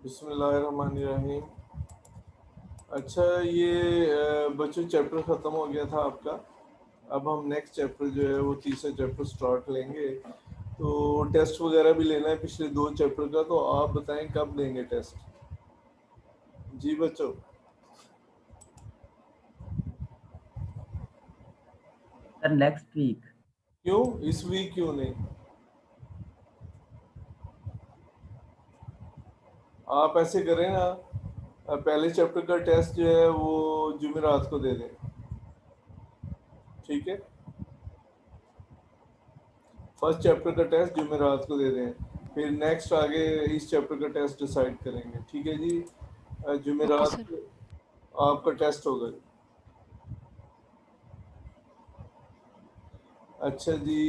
बिस्मिल्लाहिर्रहमानिर्रहीम। अच्छा, ये बच्चों चैप्टर ख़त्म हो गया था आपका। अब हम नेक्स्ट चैप्टर जो है वो तीसरा चैप्टर स्टार्ट लेंगे। तो टेस्ट वगैरह भी लेना है पिछले दो चैप्टर का, तो आप बताएं कब लेंगे टेस्ट। जी बच्चों। Sir next week. क्यों इस वीक क्यों नहीं? आप ऐसे करें ना, पहले चैप्टर का टेस्ट जो है वो जुमेरात को दे दें, ठीक है। फर्स्ट चैप्टर का टेस्ट जुमेरात को दे दें, फिर नेक्स्ट आगे इस चैप्टर का टेस्ट डिसाइड करेंगे, ठीक है जी। Okay जुमेरात sir. को आपका टेस्ट होगा। अच्छा जी,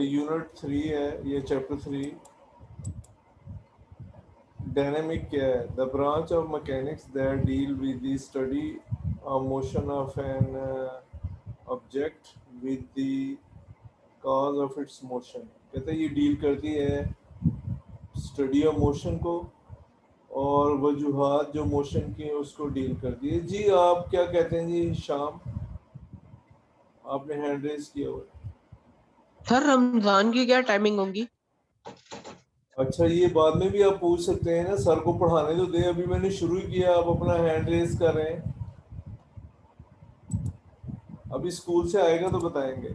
यूनिट 3 है ये, चैप्टर 3। डायनेमिक क्या है? The branch of mechanics that deal with the study motion of an object with the cause of its motion. कहते हैं ये डील करती है स्टडी ऑफ मोशन को, और वजूहात जो मोशन की है उसको डील करती है। जी आप क्या कहते हैं जी शाम? आपने हैंड रेज किया हुआ है। सर रमजान की क्या टाइमिंग होगी? अच्छा, ये बाद में भी आप पूछ सकते हैं ना, सर को पढ़ाने तो दे, अभी मैंने शुरू ही किया, आप अपना हैंड रेज कर रहे हैं। अभी स्कूल से आएगा तो बताएंगे,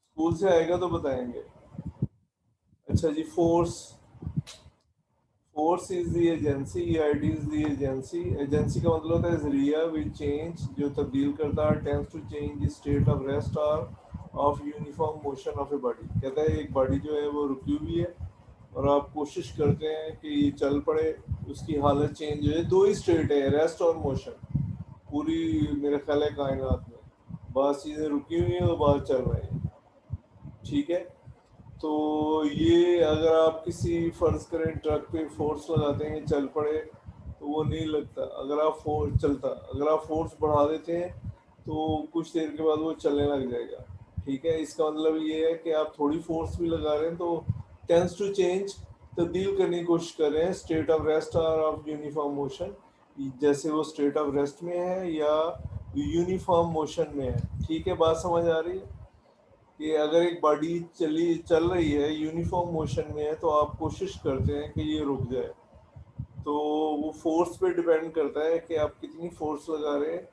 स्कूल से आएगा तो बताएंगे। अच्छा जी, force. Force is the agency, EID is the agency. Agency का मतलब होता है जरिया विच चेंज, जो तब्दील करता है, tends to change state of rest और of uniform motion of a body. कहता है एक बॉडी जो है वो रुकी हुई है और आप कोशिश करते हैं कि ये चल पड़े, उसकी हालत चेंज हो जाए। दो ही स्टेट है, रेस्ट और मोशन, पूरी मेरे ख्याल है कायनात में। बाद चीज़ें रुकी हुई हैं और बाद चल रही हैं, ठीक है। तो ये अगर आप किसी फर्ज करें ट्रक पे फोर्स लगाते हैं चल पड़े, तो वो नहीं लगता। अगर आप फोर्स चलता, अगर आप फोर्स बढ़ा देते हैं तो कुछ देर के बाद वो चलने लग जाएगा, ठीक है। इसका मतलब ये है कि आप थोड़ी फोर्स भी लगा रहे हैं तो टेंस टू चेंज, तब्दील करने की कोशिश कर रहे हैं स्टेट ऑफ रेस्ट और ऑफ यूनिफॉर्म मोशन, जैसे वो स्टेट ऑफ रेस्ट में है या यूनिफॉर्म मोशन में है, ठीक है। बात समझ आ रही है कि अगर एक बॉडी चल रही है यूनिफॉर्म मोशन में है तो आप कोशिश करते हैं कि ये रुक जाए। तो वो फोर्स पे डिपेंड करता है कि आप कितनी फोर्स लगा रहे हैं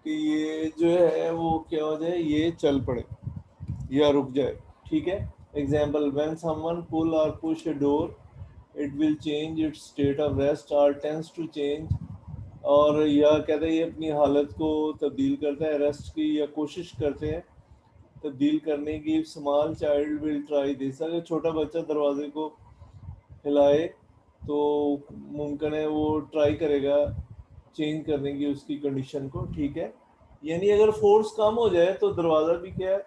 कि ये जो है वो क्या हो जाए, ये चल पड़े या रुक जाए, ठीक है। एग्जाम्पल, व्हेन समवन पुल और push a door it will change it's state of rest और टेंस टू चेंज। और यह कहते हैं ये अपनी हालत को तब्दील करता है रेस्ट की, या कोशिश करते हैं तब्दील करने की। Small child will try this, अगर छोटा बच्चा दरवाजे को हिलाए तो मुमकिन है वो ट्राई करेगा चेंज करने की उसकी कंडीशन को, ठीक है। यानी अगर फोर्स कम हो जाए तो दरवाज़ा भी क्या है,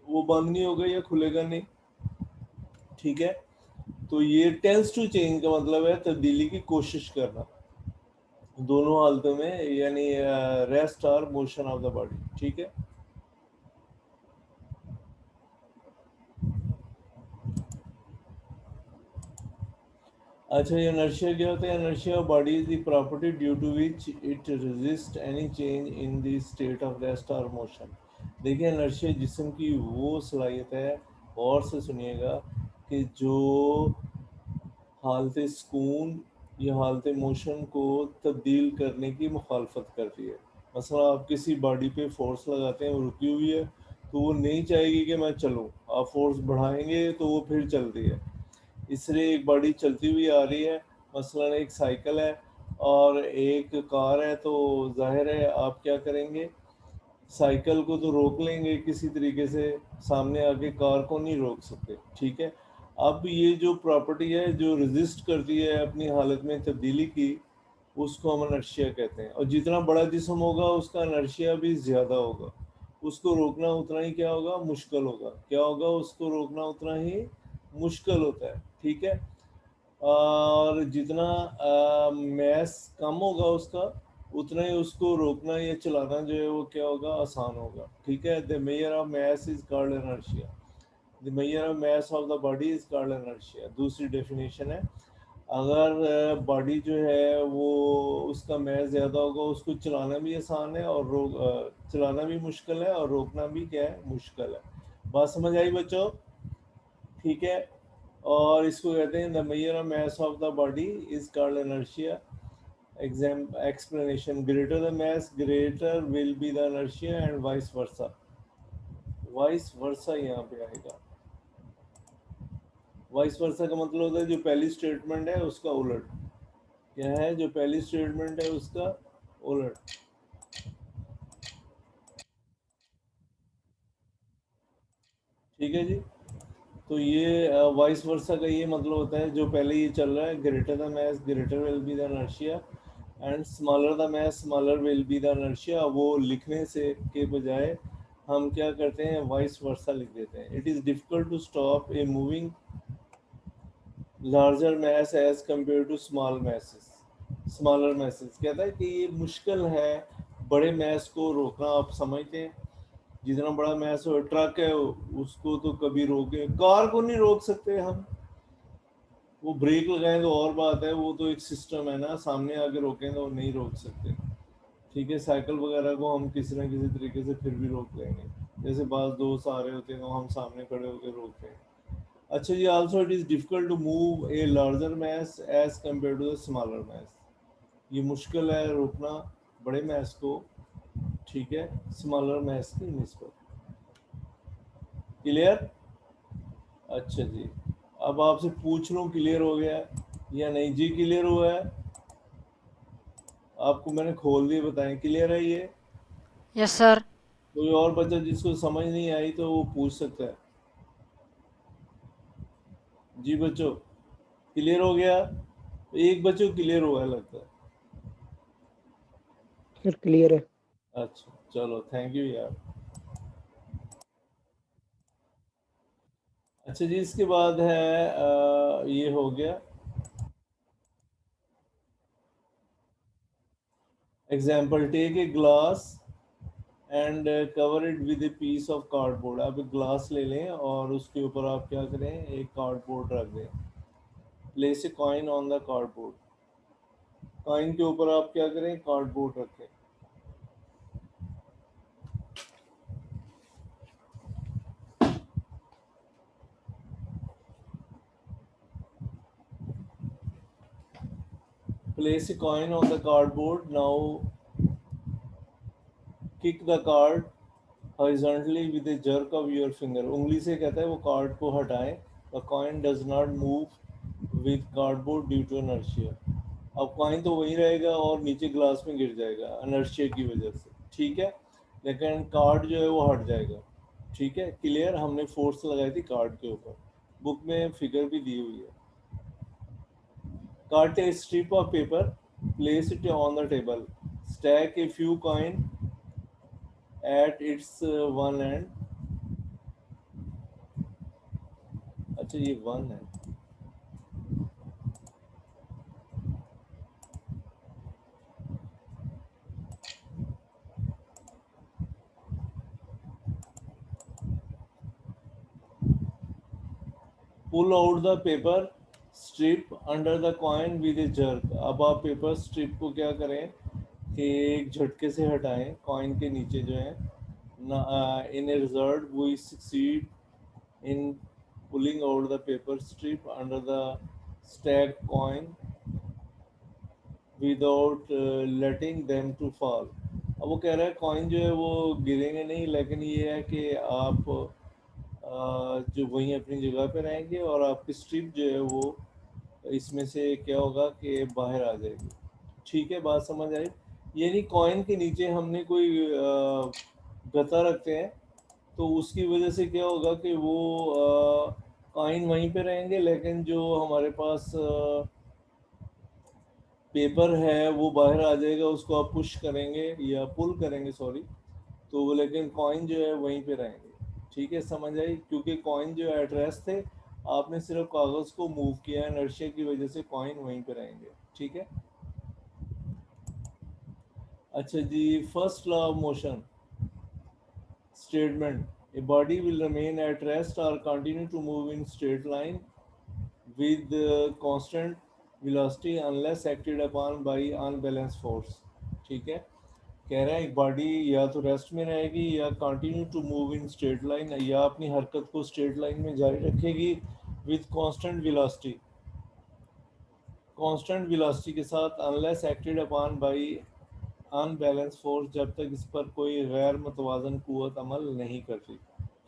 वो बंद नहीं होगा या खुलेगा नहीं, ठीक है। तो ये टेंस टू चेंज का मतलब है तब्दीली की कोशिश करना दोनों हालतों में, यानी रेस्ट और मोशन ऑफ द बॉडी, ठीक है। अच्छा, ये इनर्शिया क्या होता है? Inertia of body is the property due to which it resist any change in the state of rest और मोशन। देखिए, इनर्शिया जिस्म की वो सलाहियत है, और से सुनिएगा, कि जो हालत सुकून या हालत मोशन को तब्दील करने की मुखालफत करती है। मसला आप किसी बॉडी पे फोर्स लगाते हैं, वो रुकी हुई है तो वो नहीं चाहेगी कि मैं चलूँ, आप फोर्स बढ़ाएंगे तो वो फिर चलती है। इसलिए एक बॉडी चलती हुई आ रही है, मसलन एक साइकिल है और एक कार है, तो जाहिर है आप क्या करेंगे, साइकिल को तो रोक लेंगे किसी तरीके से, सामने आके कार को नहीं रोक सकते, ठीक है। अब ये जो प्रॉपर्टी है जो रेजिस्ट करती है अपनी हालत में तब्दीली की, उसको हम इनर्शिया कहते हैं। और जितना बड़ा जिस्म होगा उसका इनर्शिया भी ज़्यादा होगा, उसको रोकना उतना ही क्या होगा, मुश्किल होगा। क्या होगा, उसको रोकना उतना ही मुश्किल होता है, ठीक है। और जितना मैस कम होगा उसका, उतना ही उसको रोकना या चलाना जो है वो क्या होगा, आसान होगा, ठीक है। The measure of mass is called inertia. The measure of mass of the body is called inertia. दूसरी डेफिनेशन है, अगर बॉडी जो है वो उसका मास ज़्यादा होगा, उसको चलाना भी आसान है और चलाना भी मुश्किल है और रोकना भी क्या है, मुश्किल है। बात समझ आई बच्चों? ठीक है। और इसको कहते हैं the measure of mass of the body is called inertia. Explanation: greater the mass, greater will be the inertia and vice versa। vice versa यहाँ पे आएगा। वाइस वर्सा का मतलब होता है जो पहली स्टेटमेंट है उसका उलट। क्या है जो पहली स्टेटमेंट है उसका उलट। ठीक है जी। तो ये वाइस वर्सा का ये मतलब होता है जो पहले ये चल रहा है, greater the mass greater will be the inertia and smaller the mass smaller will be the inertia. वो लिखने से के बजाय हम क्या करते हैं, वाइस वर्सा लिख देते हैं। It is difficult to stop a moving larger mass as compare to small masses. Smaller message कहता है कि ये मुश्किल है बड़े मैस को रोकना। आप समझते हैं जितना बड़ा मैस हो, ट्रक है उसको तो कभी रोके, कार को नहीं रोक सकते हम। वो ब्रेक लगाएं तो और बात है, वो तो एक सिस्टम है ना, सामने आके रोकें तो नहीं रोक सकते। ठीक है, साइकिल वगैरह को हम किसी ना किसी तरीके से फिर भी रोक लेंगे, जैसे बास दोस्त आ रहे होते हैं तो हम सामने खड़े होकर रोकते हैं। अच्छा जी, also it is difficult to move a larger mass as compare to the smaller mass. ये मुश्किल है रोकना बड़े मैस को, ठीक है, स्मॉलर मैस की निस्बत। क्लियर? अच्छा जी, अब आपसे पूछ लूँ क्लियर हो गया या नहीं? जी क्लियर हुआ है? आपको मैंने खोल दिए, बताएं क्लियर है ये? Yes sir. कोई और बच्चा जिसको समझ नहीं आई तो वो पूछ सकता है। जी बच्चों क्लियर हो गया? एक बच्चों क्लियर हुआ है लगता है। सर क्लियर है। अच्छा चलो, थैंक यू यार। अच्छा जी, इसके बाद है ये हो गया example. Take a glass and cover it with a piece of cardboard. आप एक ग्लास ले लें और उसके ऊपर आप क्या करें, एक कार्डबोर्ड रख दें। Place a coin on the cardboard. Coin के ऊपर आप क्या करें, कार्डबोर्ड रखें। Place a coin on the cardboard. Now kick the card horizontally with a jerk of your finger। उंगली से कहता है वो कार्ड को हटाएं। The coin does not move with cardboard due to inertia। अब कॉइन तो वही रहेगा और नीचे ग्लास में गिर जाएगा inertia की वजह से, ठीक है, लेकिन कार्ड जो है वो हट जाएगा। ठीक है, क्लियर? हमने फोर्स लगाई थी कार्ड के ऊपर, बुक में फिगर भी दी हुई है। Cut a strip of paper, place it on the table, stack a few coins at its one end। अच्छा ये वन है। Pull out the paper strip under the coin with a jerk. अब आप paper strip को क्या करें कि एक झटके से हटाएं कॉइन के नीचे जो है। In a result we succeed in pulling out the paper strip under the stacked coin without letting them to fall। अब वो कह रहा है कॉइन जो है वो गिरेंगे नहीं, लेकिन ये है कि आप जो वहीं अपनी जगह पे रहेंगे और आपकी स्ट्रिप जो है वो इसमें से क्या होगा कि बाहर आ जाएगी। ठीक है, बात समझ आई? यानी कॉइन के नीचे हमने कोई गता रखते हैं तो उसकी वजह से क्या होगा कि वो कॉइन वहीं पे रहेंगे, लेकिन जो हमारे पास पेपर है वो बाहर आ जाएगा। उसको आप पुश करेंगे या पुल करेंगे, सॉरी, तो वो लेकिन कॉइन जो है वहीं पे रहेंगे। ठीक है, समझ आई? क्योंकि कॉइन जो एट रेस्ट थे, आपने सिर्फ कागज़ को मूव किया है, इनर्शिया की वजह से कॉइन वहीं पे रहेंगे। ठीक है। अच्छा जी, first law of motion statement. A body will remain at rest or continue to move in straight line with constant velocity unless acted upon by unbalanced force. ठीक है, कह रहा है एक बॉडी या तो रेस्ट में रहेगी या continue to move in straight line, या अपनी हरकत को स्ट्रेट लाइन में जारी रखेगी with constant velocity, constant velocity के साथ, unless acted upon by unbalance force, जब तक इस पर कोई गैर मतवाजन कुव्वत अमल नहीं करती।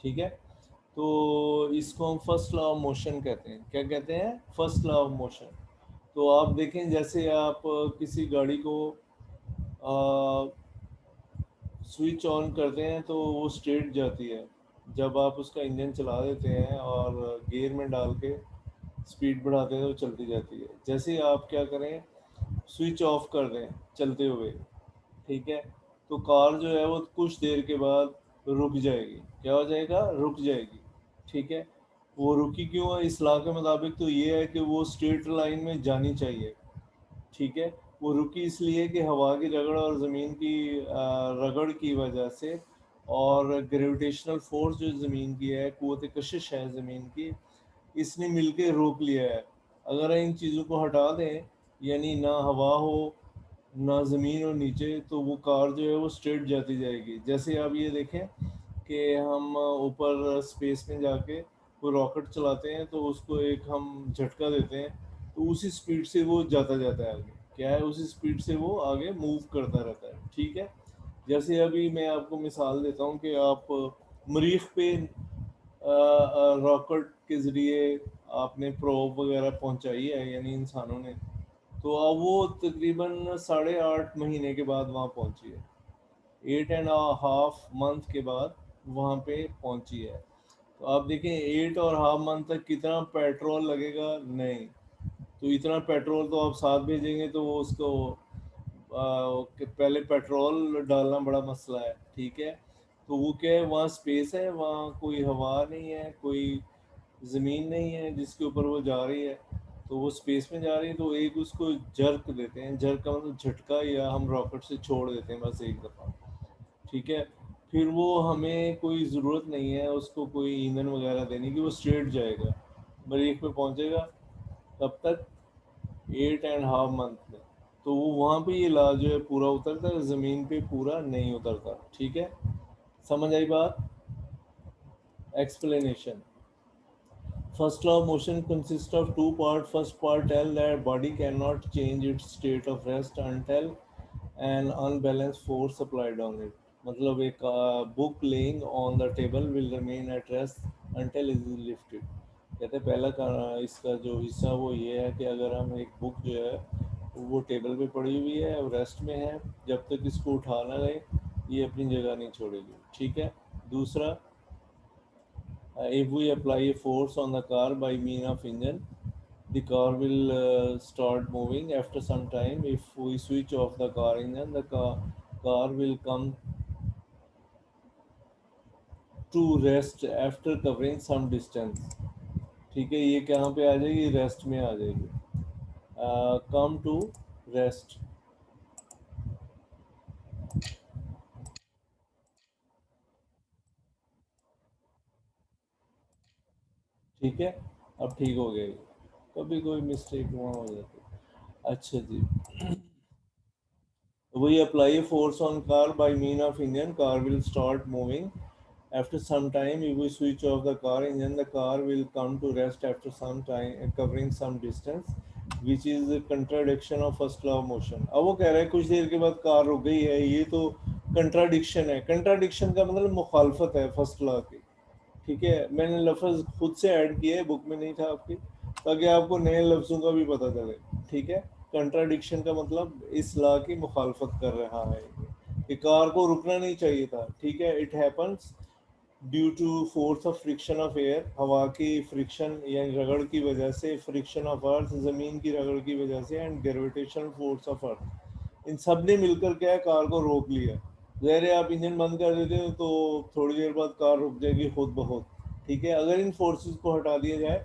ठीक है, तो इसको हम फर्स्ट लॉ ऑफ मोशन कहते हैं। क्या कहते हैं? First law of motion. तो आप देखें, जैसे आप किसी गाड़ी को स्विच ऑन करते हैं तो वो स्ट्रेट जाती है। जब आप उसका इंजन चला देते हैं और गियर में डाल के स्पीड बढ़ाते हैं तो चलती जाती है। जैसे ही आप क्या करें, स्विच ऑफ कर दें चलते हुए, ठीक है, तो कार जो है वो कुछ देर के बाद रुक जाएगी। क्या हो जाएगा? रुक जाएगी। ठीक है, वो रुकी क्यों है? इस लॉ के मुताबिक तो ये है कि वो स्ट्रेट लाइन में जानी चाहिए। ठीक है, वो रुकी इसलिए कि हवा की रगड़ और ज़मीन की रगड़ की वजह से, और ग्रेविटेशनल फोर्स जो ज़मीन की है, क़ुव्वत कशिश है ज़मीन की, इसने मिलके रोक लिया है। अगर इन चीज़ों को हटा दें, यानी ना हवा हो ना ज़मीन हो नीचे, तो वो कार जो है वो स्ट्रेट जाती जाएगी। जैसे आप ये देखें कि हम ऊपर स्पेस में जाके कोई रॉकेट चलाते हैं तो उसको एक हम झटका देते हैं तो उसी स्पीड से वो जाता जाता है आगे। क्या है? उसी स्पीड से वो आगे मूव करता रहता है। ठीक है, जैसे अभी मैं आपको मिसाल देता हूँ कि आप मरीख पे रॉकेट के ज़रिए आपने प्रोब वगैरह पहुंचाई है, यानी इंसानों ने, तो अब वो तकरीबन 8.5 महीने के बाद वहाँ पहुंची है। 8.5 मंथ के बाद वहाँ पे पहुंची है। तो आप देखें 8.5 मंथ तक कितना पेट्रोल लगेगा? नहीं, तो इतना पेट्रोल तो आप साथ भेजेंगे तो वो उसको कि पहले पेट्रोल डालना बड़ा मसला है। ठीक है, तो वो क्या है, वहाँ स्पेस है, वहाँ कोई हवा नहीं है, कोई ज़मीन नहीं है जिसके ऊपर वो जा रही है, तो वो स्पेस में जा रही है। तो एक उसको जर्क देते हैं, जर्क का मतलब झटका, या हम रॉकेट से छोड़ देते हैं बस एक दफ़ा। ठीक है, फिर वो हमें कोई ज़रूरत नहीं है उसको कोई ईंधन वगैरह देने की, वो स्ट्रेट जाएगा, मरीख पे पहुंचेगा। कब तक? 8.5 मंथ में। तो वो वहाँ पे ये ला जो है पूरा उतरता है, ज़मीन पे पूरा नहीं उतरता। ठीक है, समझ आई बात? Explanation. First law of motion consists of two parts. First part tell that body cannot change its state of rest until an unbalanced force applied on it. मतलब एक book laying on the table will remain at rest until it is lifted. कहते हैं पहला इसका जो हिस्सा वो ये है कि अगर हम एक बुक जो है वो टेबल पे पड़ी हुई है और रेस्ट में है, जब तक इसको उठा ना गए ये अपनी जगह नहीं छोड़ेगी। ठीक है, दूसरा, if we apply a force on the car by means of engine, the car will start moving after some time. If we switch off the car engine, the car will come to rest after covering some distance. ठीक है, ये कहाँ पे आ जाएगी? Rest में आ जाएगी। Come to rest. ठीक है, अब ठीक हो गया ये। कभी कोई मिस्टेक वहाँ हो जाती है। अच्छा जी, we apply a force on car by means of engine, car will start moving. After some time, if we switch off the car engine, the car will come to rest after some time, covering some distance, which is a contradiction of first law of motion. अब वो कह रहा है कुछ देर के बाद car रुक गई है, ये तो कंट्राडिक्शन है। कंट्राडिक्शन का मतलब मुखालफत है फर्स्ट लॉ की। ठीक है, मैंने लफ्ज़ खुद से ऐड किया है, बुक में नहीं था आपकी, ताकि आपको नए लफ्ज़ों का भी पता चले। ठीक है, कंट्राडिक्शन का मतलब इस लॉ की मुखालफत कर रहा है कि कार को रुकना नहीं चाहिए था। ठीक है, it happens due to force of friction of air, हवा की फ्रिक्शन यानी रगड़ की वजह से, फ्रिक्शन ऑफ अर्थ ज़मीन की रगड़ की वजह से, and gravitational force of earth, इन सब ने मिलकर क्या है, कार को रोक लिया। ज़ाहिर है आप इंजन बंद कर देते हो तो थोड़ी देर बाद कार रुक जाएगी खुद ब खुद। ठीक है, अगर इन फोर्सेस को हटा दिया जाए,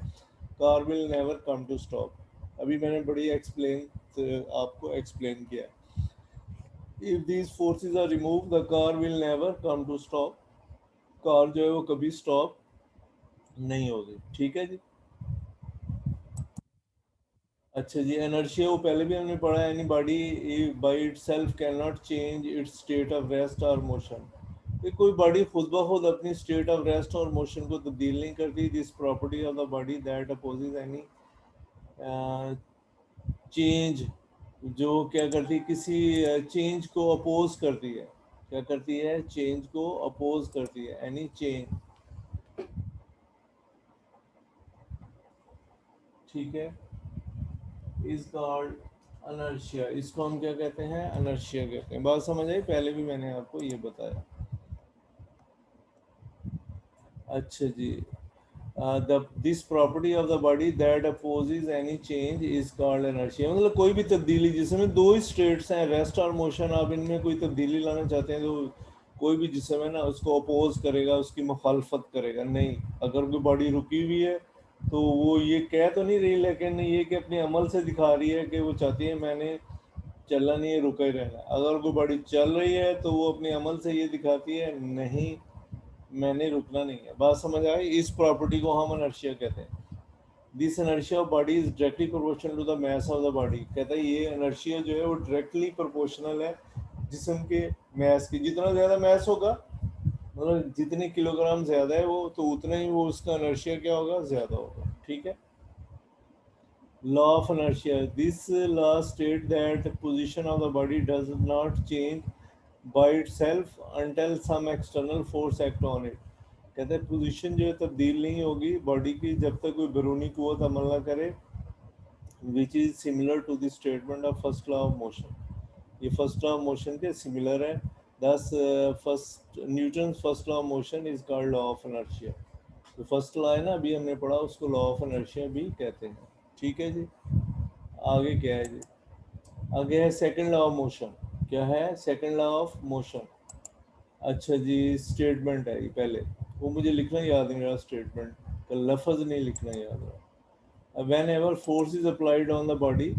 car will never come to stop. अभी मैंने बड़ी आपको एक्सप्लेन किया। If these forces are remove, the car will never come to stop. Car जो है वो कभी स्टॉप नहीं होगी। ठीक है जी। अच्छा जी, इनर्शिया वो पहले भी हमने पढ़ा है, any body by itself can not change it's state of rest और मोशन। कि कोई बॉडी खुद ब खुद अपनी स्टेट ऑफ रेस्ट और मोशन को तब्दील नहीं करती। This property of the body that opposes any change, जो क्या करती है, किसी चेंज को अपोज करती है। क्या करती है? चेंज को अपोज करती है, एनी चेंज। ठीक है, इज कॉल्ड अनर्शिया। इसको हम क्या कहते हैं? अनर्शिया कहते हैं। बात समझ आई? पहले भी मैंने आपको ये बताया। अच्छा जी, the this property of the body that opposes any change is called inertia. मतलब कोई भी तब्दीली, जिसमें दो ही स्टेट्स हैं, रेस्ट और मोशन, आप इनमें कोई तब्दीली लाना चाहते हैं तो कोई भी जिस्म है ना उसको अपोज करेगा, उसकी मुखालफत करेगा नहीं। अगर कोई बॉडी रुकी हुई है तो वो ये कह तो नहीं रही, लेकिन ये कि अपने अमल से दिखा रही है कि वो चाहती है मैंने चलना नहीं है, रुका ही रहना। अगर कोई बॉडी चल रही है तो वो अपने अमल से ये दिखाती है नहीं, मैंने रुकना नहीं है। बात समझ आई? इस प्रॉपर्टी को हम इनर्शिया कहते हैं। This inertia of body is directly proportional to the mass of the body. कहता है ये इनर्शिया जो है वो डायरेक्टली प्रोपोर्शनल है जिस्म के मास की। जितना ज़्यादा मास होगा, मतलब जितने किलोग्राम ज़्यादा है वो, तो उतना ही वो उसका इनर्शिया क्या होगा? ज़्यादा होगा। ठीक है। Law of inertia, this law state that position of the body does not change by itself until some external force act on it. कहते हैं पोजीशन जो है तब्दील नहीं होगी बॉडी की जब तक कोई बैरूनी कुव्वत अमल ना करे, which is similar to the statement of first law of motion. ये फर्स्ट लॉ ऑफ मोशन के सिमिलर है। Thus first Newton first law of motion is called law of inertia. तो फर्स्ट लॉ है ना, अभी हमने पढ़ा, उसको लॉ ऑफ इनर्शिया भी कहते हैं। ठीक है जी। आगे क्या है जी? आगे है सेकंड लॉ ऑफ मोशन। क्या है सेकंड लॉ ऑफ मोशन? अच्छा जी, स्टेटमेंट है ये। पहले वो मुझे लिखना याद नहीं रहा, स्टेटमेंट का लफ्ज़ नहीं लिखना याद रहा। When ever force is applied on the body,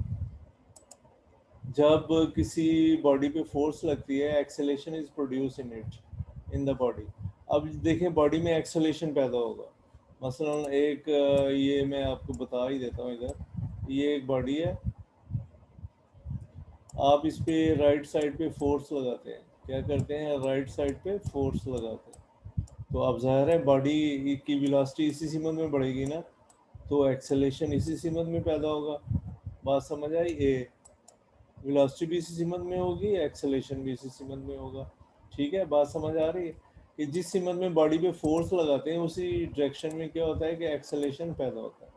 जब किसी बॉडी पे फोर्स लगती है, acceleration is produce in it in the body. अब देखें बॉडी में एक्सेलेशन पैदा होगा। मसलन एक ये मैं आपको बता ही देता हूँ इधर। ये एक बॉडी है, आप इस पे राइट साइड पे फोर्स लगाते हैं। क्या करते हैं? राइट साइड पे फोर्स लगाते हैं। तो अब ज़ाहिर है बॉडी की वेलोसिटी इसी सीमत में बढ़ेगी ना, तो एक्सेलेशन इसी सीमत में पैदा होगा। बात समझ आई? ए वेलोसिटी भी इसी सीमत में होगी, एक्सेलेशन भी इसी सीमत में होगा। ठीक है, बात समझ आ रही है कि जिस सीमत में बॉडी पे फोर्स लगाते हैं उसी डायरेक्शन में क्या होता है कि एक्सेलेशन पैदा होता है।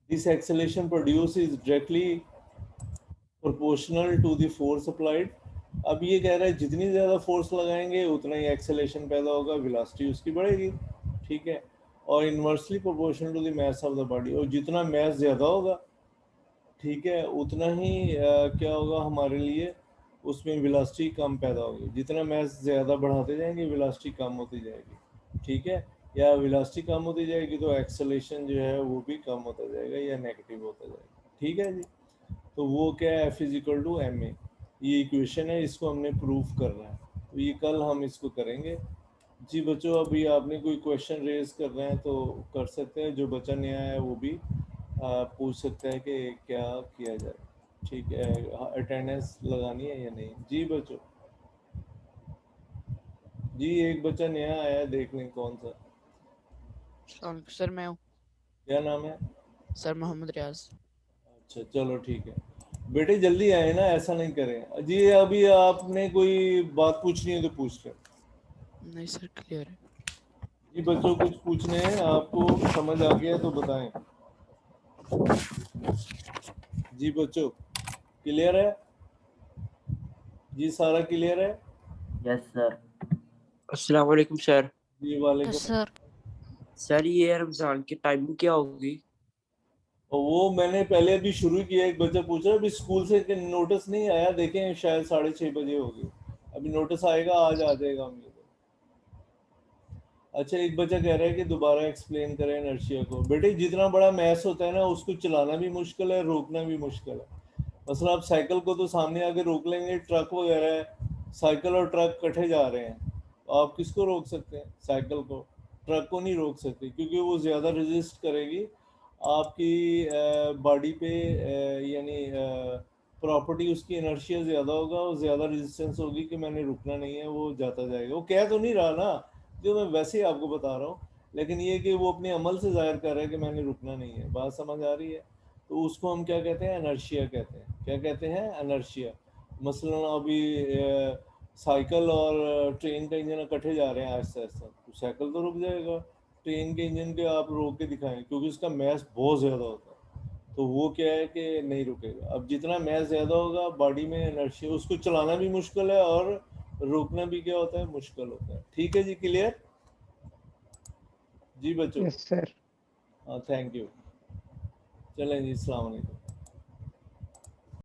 This acceleration produce is directly proportional to the force applied. अब ये कह रहा है जितनी ज़्यादा फोर्स लगाएंगे उतना ही एक्सेलेशन पैदा होगा, वेलोसिटी उसकी बढ़ेगी। ठीक है, और inversely proportional to the mass of the body, और जितना मास ज़्यादा होगा, ठीक है, उतना ही क्या होगा हमारे लिए, उसमें वेलोसिटी कम पैदा होगी। जितना मास ज़्यादा बढ़ाते जाएंगे वेलोसिटी कम होती जाएगी। ठीक है, या वेलोसिटी कम होती जाएगी तो एक्सेलेशन जो है वो भी कम होता जाएगा या नेगेटिव होता जाएगा। ठीक है जी। तो वो क्या है? F is equal to M A, ये इक्वेशन है, इसको हमने प्रूफ करना है। तो ये कल हम इसको करेंगे जी बच्चों। अभी आपने कोई क्वेश्चन रेज कर रहे हैं तो कर सकते हैं, जो बच्चा नया है वो भी पूछ सकता है कि क्या किया जाए। ठीक है, अटेंडेंस लगानी है या नहीं जी बच्चों? जी एक बच्चा नया आया है, देख लें कौन सा। सर मैं हूँ क्या नाम है? सर, मोहम्मद रियाज। अच्छा चलो ठीक है बेटे, जल्दी आए ना, ऐसा नहीं करें जी। अभी आपने कोई बात पूछनी है तो पूछ लें नहीं सर, क्लियर है। जी। बच्चों कुछ पूछने हैं आपको, समझ आ गया तो बताएं जी। बच्चों क्लियर है जी? सारा क्लियर है यस सर। अस्सलाम वालेकुम सर। जी? यस वालेकुम। सर। सर ये रमजान की टाइमिंग क्या होगी? और वो मैंने पहले अभी शुरू किया। एक बच्चा पूछ रहा है अभी स्कूल से नोटिस नहीं आया, देखें शायद 6:30 बजे होगी। अभी नोटिस आएगा, आज आ जाएगा उम्मीद है। अच्छा, एक बच्चा कह रहा है कि दोबारा एक्सप्लेन करें इनर्शिया को। बेटे जितना बड़ा मैस होता है ना उसको चलाना भी मुश्किल है, रोकना भी मुश्किल है। मतलब आप साइकिल को तो सामने आके रोक लेंगे, ट्रक वगैरह है, साइकिल और ट्रक कटे जा रहे हैं, तो आप किसको रोक सकते हैं? साइकिल को। ट्रक को नहीं रोक सकते क्योंकि वो ज़्यादा रेजिस्ट करेगी आपकी बॉडी पे, यानी प्रॉपर्टी उसकी इनर्शिया ज़्यादा होगा और ज़्यादा रेजिस्टेंस होगी कि मैंने रुकना नहीं है, वो जाता जाएगा। वो कह तो नहीं रहा ना, जो मैं वैसे ही आपको बता रहा हूँ, लेकिन ये कि वो अपने अमल से जाहिर कर रहा है कि मैंने रुकना नहीं है। बात समझ आ रही है? तो उसको हम क्या कहते हैं? एनर्शिया कहते हैं। क्या कहते हैं? एनर्शिया। मसलन अभी साइकिल और ट्रेन का इंजन इकट्ठे जा रहे हैं आहिस्ता आहिस्ता, तो साइकिल तो रुक जाएगा। ट्रेन के इंजन के आप रोक के दिखाएं क्योंकि उसका मैस बहुत ज़्यादा होता है, तो वो क्या है कि नहीं रुकेगा। अब जितना मैस ज़्यादा होगा बॉडी में एनर्जी, उसको चलाना भी मुश्किल है और रोकना भी क्या होता है? मुश्किल होता है। ठीक है जी, क्लियर? जी बच्चों। Yes sir. हाँ, थैंक यू। चलें जी, अस्सलाम वालेकुम।